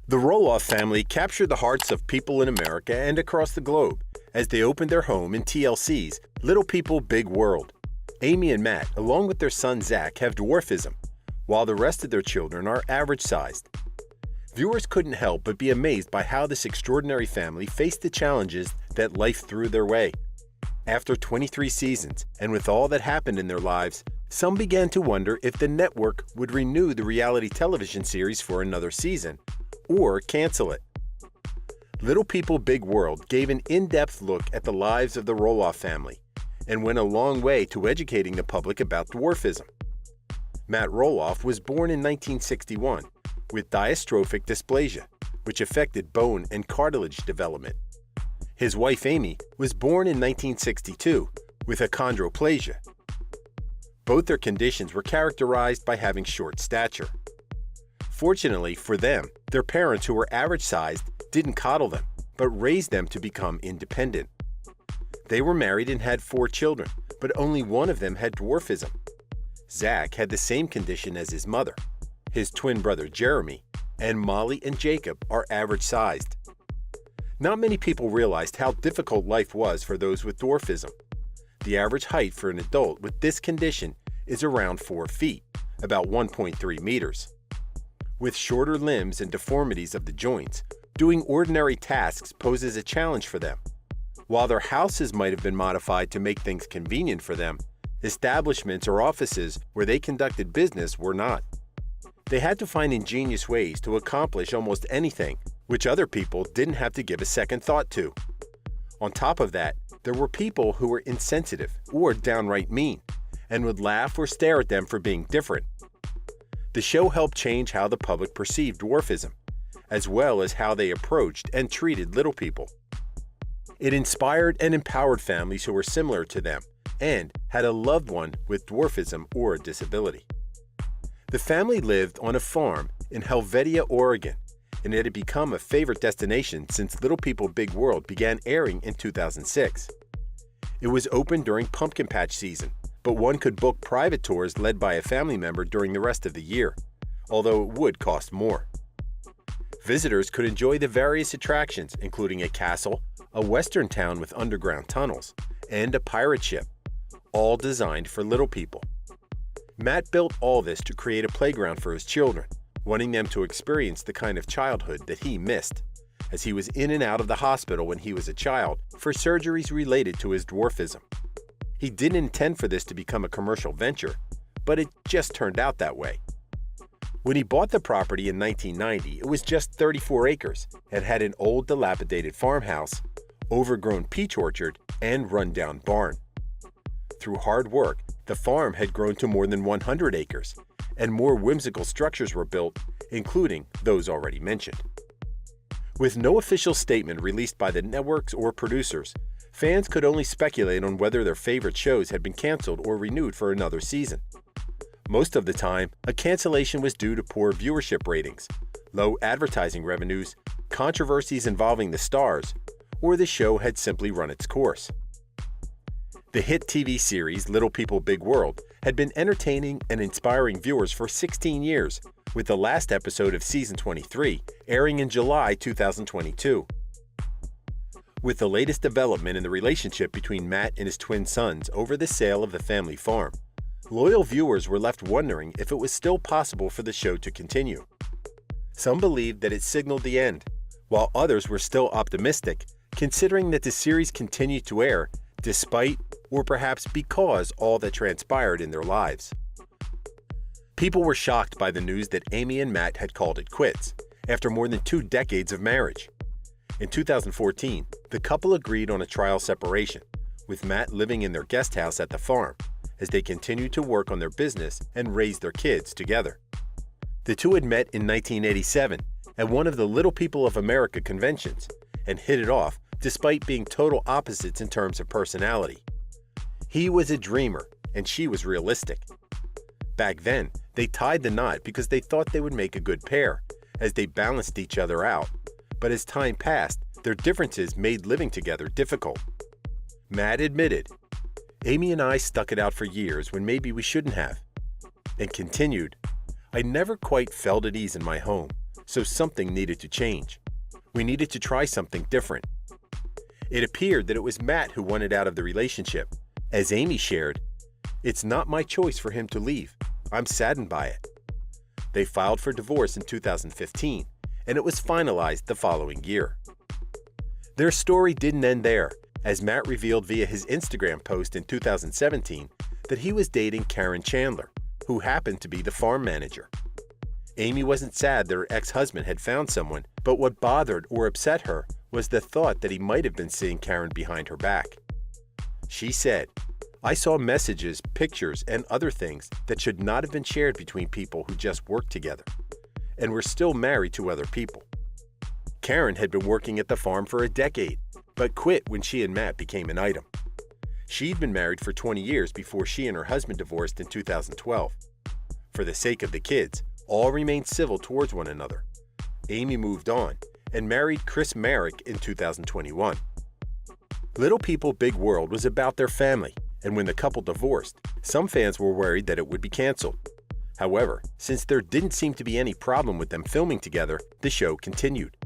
The Roloff family captured the hearts of people in America and across the globe as they opened their home in TLC's Little People, Big World. Amy and Matt, along with their son Zach, have dwarfism, while the rest of their children are average-sized. Viewers couldn't help but be amazed by how this extraordinary family faced the challenges that life threw their way. After 23 seasons, and with all that happened in their lives, some began to wonder if the network would renew the reality television series for another season, or cancel it. Little People, Big World gave an in-depth look at the lives of the Roloff family, and went a long way to educating the public about dwarfism. Matt Roloff was born in 1961 with dystrophic dysplasia, which affected bone and cartilage development. His wife Amy was born in 1962 with achondroplasia. Both their conditions were characterized by having short stature. Fortunately for them, their parents, who were average-sized, didn't coddle them, but raised them to become independent. They were married and had 4 children, but only one of them had dwarfism. Zach had the same condition as his mother. His twin brother Jeremy, and Molly and Jacob are average-sized. Not many people realized how difficult life was for those with dwarfism. The average height for an adult with this condition is around 4 feet, about 1.3 meters. With shorter limbs and deformities of the joints, doing ordinary tasks poses a challenge for them. While their houses might have been modified to make things convenient for them, establishments or offices where they conducted business were not. They had to find ingenious ways to accomplish almost anything, which other people didn't have to give a second thought to. On top of that, there were people who were insensitive or downright mean, and would laugh or stare at them for being different. The show helped change how the public perceived dwarfism, as well as how they approached and treated little people. It inspired and empowered families who were similar to them and had a loved one with dwarfism or a disability. The family lived on a farm in Helvetia, Oregon, and it had become a favorite destination since Little People, Big World began airing in 2006. It was open during pumpkin patch season, but one could book private tours led by a family member during the rest of the year, although it would cost more. Visitors could enjoy the various attractions, including a castle, a western town with underground tunnels, and a pirate ship, all designed for little people. Matt built all this to create a playground for his children, wanting them to experience the kind of childhood that he missed, as he was in and out of the hospital when he was a child for surgeries related to his dwarfism. He didn't intend for this to become a commercial venture, but it just turned out that way. When he bought the property in 1990, it was just 34 acres and had an old dilapidated farmhouse, overgrown peach orchard, and rundown barn. Through hard work, the farm had grown to more than 100 acres, and more whimsical structures were built, including those already mentioned. With no official statement released by the networks or producers, fans could only speculate on whether their favorite shows had been canceled or renewed for another season. Most of the time, a cancellation was due to poor viewership ratings, low advertising revenues, controversies involving the stars, or the show had simply run its course. The hit TV series Little People, Big World had been entertaining and inspiring viewers for 16 years, with the last episode of season 23 airing in July 2022. With the latest development in the relationship between Matt and his twin sons over the sale of the family farm, loyal viewers were left wondering if it was still possible for the show to continue. Some believed that it signaled the end, while others were still optimistic, considering that the series continued to air despite, or perhaps because, all that transpired in their lives. People were shocked by the news that Amy and Matt had called it quits after more than 2 decades of marriage. In 2014, the couple agreed on a trial separation, with Matt living in their guest house at the farm, as they continued to work on their business and raise their kids together. The two had met in 1987 at one of the Little People of America conventions and hit it off despite being total opposites in terms of personality. He was a dreamer and she was realistic. Back then, they tied the knot because they thought they would make a good pair, as they balanced each other out. But as time passed, their differences made living together difficult. Matt admitted, "Amy and I stuck it out for years when maybe we shouldn't have," and continued, "I never quite felt at ease in my home, so something needed to change. We needed to try something different. It appeared that it was Matt who wanted out of the relationship. As Amy shared, "It's not my choice for him to leave. I'm saddened by it." They filed for divorce in 2015, and it was finalized the following year. Their story didn't end there, as Matt revealed via his Instagram post in 2017 that he was dating Karen Chandler, who happened to be the farm manager. Amy wasn't sad that her ex-husband had found someone, but what bothered or upset her was the thought that he might have been seeing Karen behind her back. She said, "I saw messages, pictures, and other things that should not have been shared between people who just worked together, and were still married to other people." Karen had been working at the farm for a decade, but quit when she and Matt became an item. She'd been married for 20 years before she and her husband divorced in 2012. For the sake of the kids, all remained civil towards one another. Amy moved on and married Chris Merrick in 2021. Little People, Big World was about their family, and when the couple divorced, some fans were worried that it would be canceled. However, since there didn't seem to be any problem with them filming together, the show continued.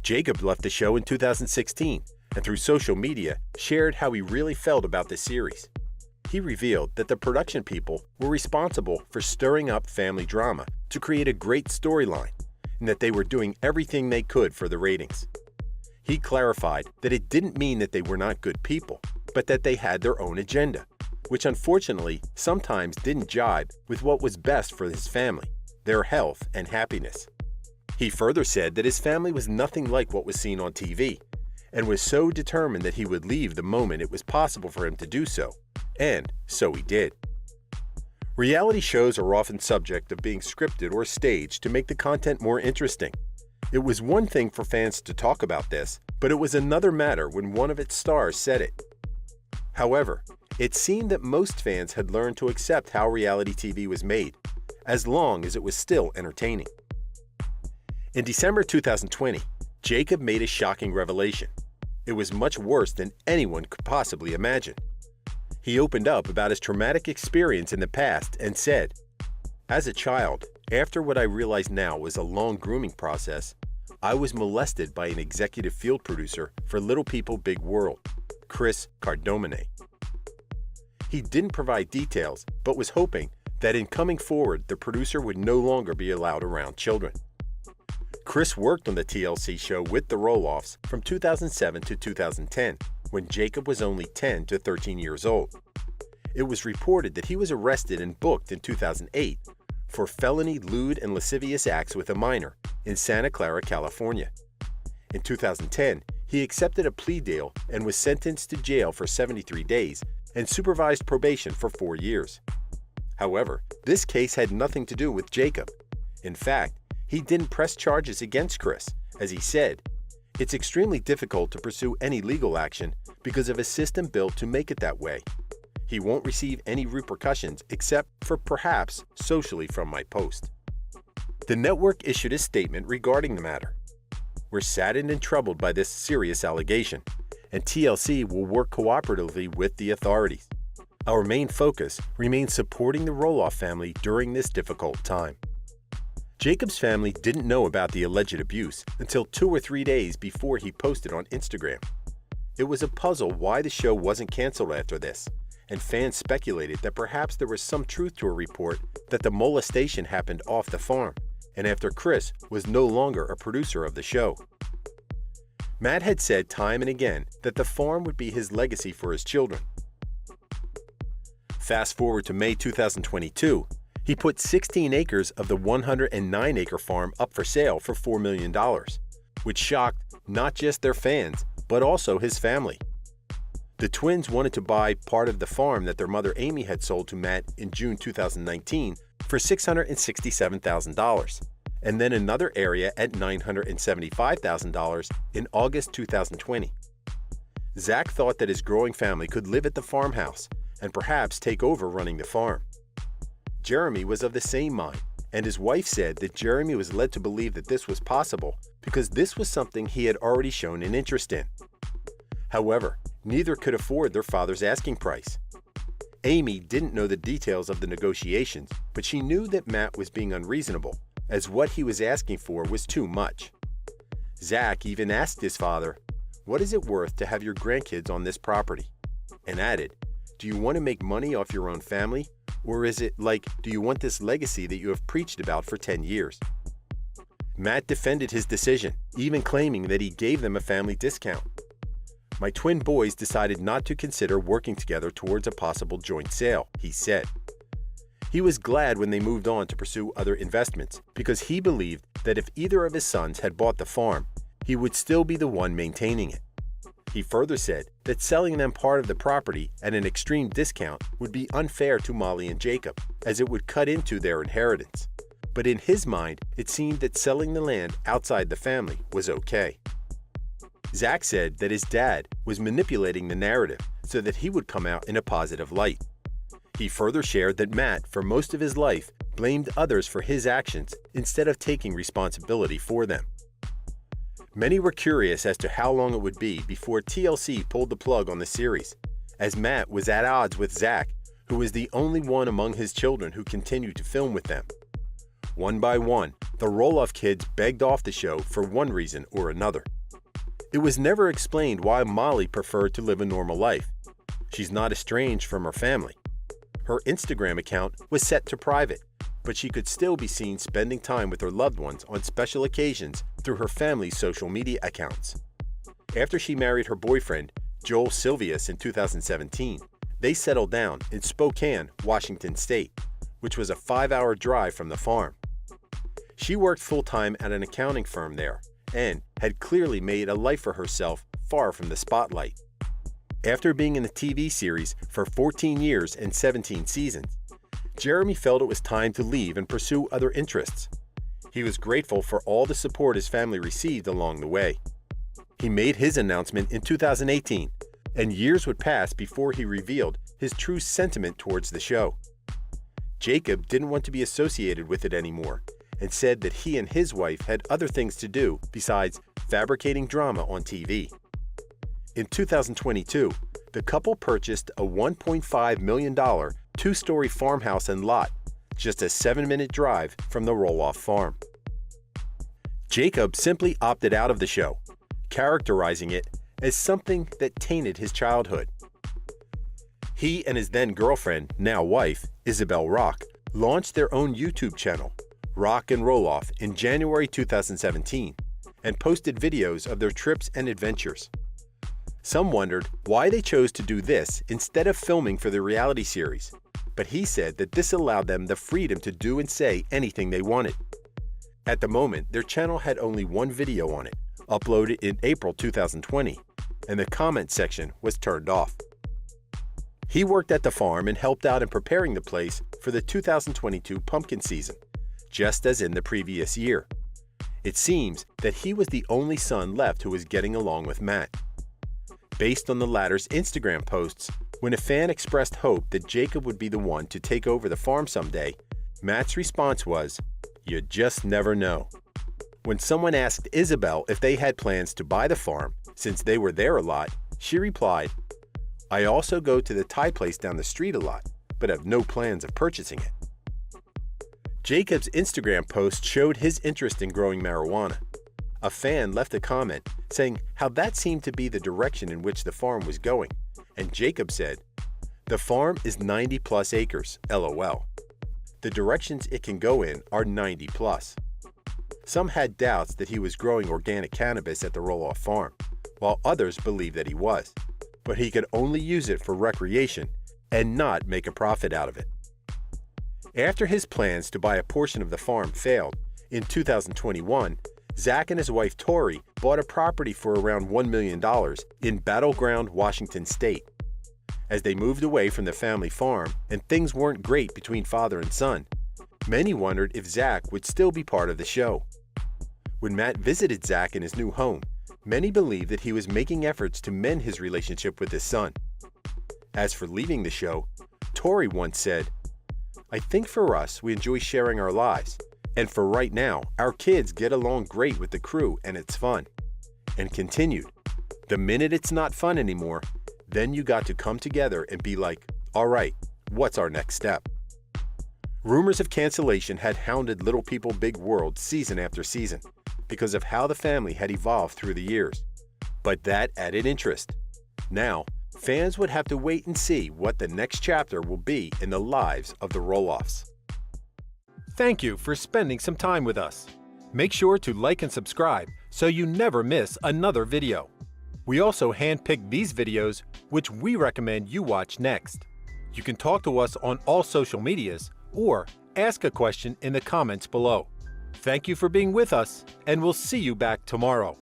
Jacob left the show in 2016, and through social media shared how he really felt about the series. He revealed that the production people were responsible for stirring up family drama to create a great storyline, and that they were doing everything they could for the ratings. He clarified that it didn't mean that they were not good people, but that they had their own agenda, which unfortunately sometimes didn't jibe with what was best for his family, their health and happiness. He further said that his family was nothing like what was seen on TV, and was so determined that he would leave the moment it was possible for him to do so, and so he did. Reality shows are often subject of being scripted or staged to make the content more interesting. It was one thing for fans to talk about this, but it was another matter when one of its stars said it. However, it seemed that most fans had learned to accept how reality TV was made, as long as it was still entertaining. In December 2020, Jacob made a shocking revelation. It was much worse than anyone could possibly imagine. He opened up about his traumatic experience in the past and said, "As a child, after what I realize now was a long grooming process, I was molested by an executive field producer for Little People, Big World, Chris Cardomine." He didn't provide details, but was hoping that in coming forward, the producer would no longer be allowed around children. Chris worked on the TLC show with the Roloffs from 2007 to 2010, when Jacob was only 10 to 13 years old. It was reported that he was arrested and booked in 2008 for felony lewd and lascivious acts with a minor in Santa Clara, California. In 2010, he accepted a plea deal and was sentenced to jail for 73 days and supervised probation for 4 years. However, this case had nothing to do with Jacob. In fact, he didn't press charges against Chris, as he said, "It's extremely difficult to pursue any legal action because of a system built to make it that way. He won't receive any repercussions except for perhaps socially from my post." The network issued a statement regarding the matter. "We're saddened and troubled by this serious allegation, and TLC will work cooperatively with the authorities. Our main focus remains supporting the Roloff family during this difficult time." Jacob's family didn't know about the alleged abuse until 2 or 3 days before he posted on Instagram. It was a puzzle why the show wasn't canceled after this, and fans speculated that perhaps there was some truth to a report that the molestation happened off the farm, and after Chris was no longer a producer of the show. Matt had said time and again that the farm would be his legacy for his children. Fast forward to May 2022, he put 16 acres of the 109-acre farm up for sale for $4 million, which shocked not just their fans, but also his family. The twins wanted to buy part of the farm that their mother Amy had sold to Matt in June 2019 for $667,000, and then another area at $975,000 in August 2020. Zach thought that his growing family could live at the farmhouse and perhaps take over running the farm. Jeremy was of the same mind, and his wife said that Jeremy was led to believe that this was possible because this was something he had already shown an interest in. However, neither could afford their father's asking price. Amy didn't know the details of the negotiations, but she knew that Matt was being unreasonable as what he was asking for was too much. Zach even asked his father, "What is it worth to have your grandkids on this property?" and added, "Do you want to make money off your own family? Or is it like, do you want this legacy that you have preached about for 10 years? Matt defended his decision, even claiming that he gave them a family discount. "My twin boys decided not to consider working together towards a possible joint sale," he said. He was glad when they moved on to pursue other investments because he believed that if either of his sons had bought the farm, he would still be the one maintaining it. He further said that selling them part of the property at an extreme discount would be unfair to Molly and Jacob, as it would cut into their inheritance. But in his mind, it seemed that selling the land outside the family was okay. Zach said that his dad was manipulating the narrative so that he would come out in a positive light. He further shared that Matt, for most of his life, blamed others for his actions instead of taking responsibility for them. Many were curious as to how long it would be before TLC pulled the plug on the series, as Matt was at odds with Zach, who was the only one among his children who continued to film with them. One by one, the Roloff kids begged off the show for one reason or another. It was never explained why Molly preferred to live a normal life. She's not estranged from her family. Her Instagram account was set to private, but she could still be seen spending time with her loved ones on special occasions through her family's social media accounts. After she married her boyfriend, Joel Silvius, in 2017, they settled down in Spokane, Washington State, which was a 5-hour drive from the farm. She worked full-time at an accounting firm there and had clearly made a life for herself far from the spotlight. After being in the TV series for 14 years and 17 seasons, Jeremy felt it was time to leave and pursue other interests. He was grateful for all the support his family received along the way. He made his announcement in 2018, and years would pass before he revealed his true sentiment towards the show. Jacob didn't want to be associated with it anymore and said that he and his wife had other things to do besides fabricating drama on TV. In 2022, the couple purchased a $1.5 million two-story farmhouse and lot, just a 7-minute drive from the Roloff farm. Jacob simply opted out of the show, characterizing it as something that tainted his childhood. He and his then-girlfriend, now wife, Isabel Rock, launched their own YouTube channel, Rock and Roloff, in January 2017, and posted videos of their trips and adventures. Some wondered why they chose to do this instead of filming for the reality series, but he said that this allowed them the freedom to do and say anything they wanted. At the moment, their channel had only one video on it, uploaded in April 2020, and the comment section was turned off. He worked at the farm and helped out in preparing the place for the 2022 pumpkin season, just as in the previous year. It seems that he was the only son left who was getting along with Matt. Based on the latter's Instagram posts, when a fan expressed hope that Jacob would be the one to take over the farm someday, Matt's response was, "You just never know." When someone asked Isabel if they had plans to buy the farm, since they were there a lot, she replied, "I also go to the Thai place down the street a lot, but have no plans of purchasing it." Jacob's Instagram post showed his interest in growing marijuana. A fan left a comment saying how that seemed to be the direction in which the farm was going, and Jacob said, "The farm is 90+ acres, LOL. The directions it can go in are 90+. Some had doubts that he was growing organic cannabis at the Roloff farm, while others believed that he was, but he could only use it for recreation and not make a profit out of it. After his plans to buy a portion of the farm failed, in 2021, Zach and his wife Tori bought a property for around $1 million in Battleground, Washington State. As they moved away from the family farm and things weren't great between father and son, many wondered if Zach would still be part of the show. When Matt visited Zach in his new home, many believed that he was making efforts to mend his relationship with his son. As for leaving the show, Tori once said, "I think for us, we enjoy sharing our lives. And for right now, our kids get along great with the crew and it's fun." And continued, "The minute it's not fun anymore, then you got to come together and be like, all right, what's our next step?" Rumors of cancellation had hounded Little People Big World season after season because of how the family had evolved through the years. But that added interest. Now, fans would have to wait and see what the next chapter will be in the lives of the Roloffs. Thank you for spending some time with us. Make sure to like and subscribe so you never miss another video. We also handpick these videos which we recommend you watch next. You can talk to us on all social medias or ask a question in the comments below. Thank you for being with us, and we'll see you back tomorrow.